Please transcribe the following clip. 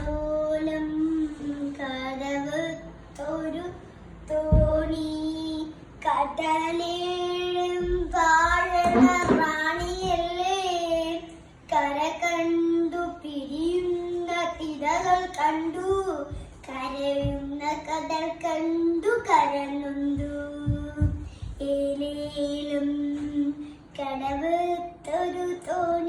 താലോലം കടവത്തൊരു തോണി കടലേഴും വാഴണ റാണിയല്ലേ കര കണ്ടു പിരിയുന്ന തിരകൾ കണ്ടു കരയുന്ന കടൽ കണ്ടു കരനൊന്തു ഏലേലും കടവത്തൊരു തോണി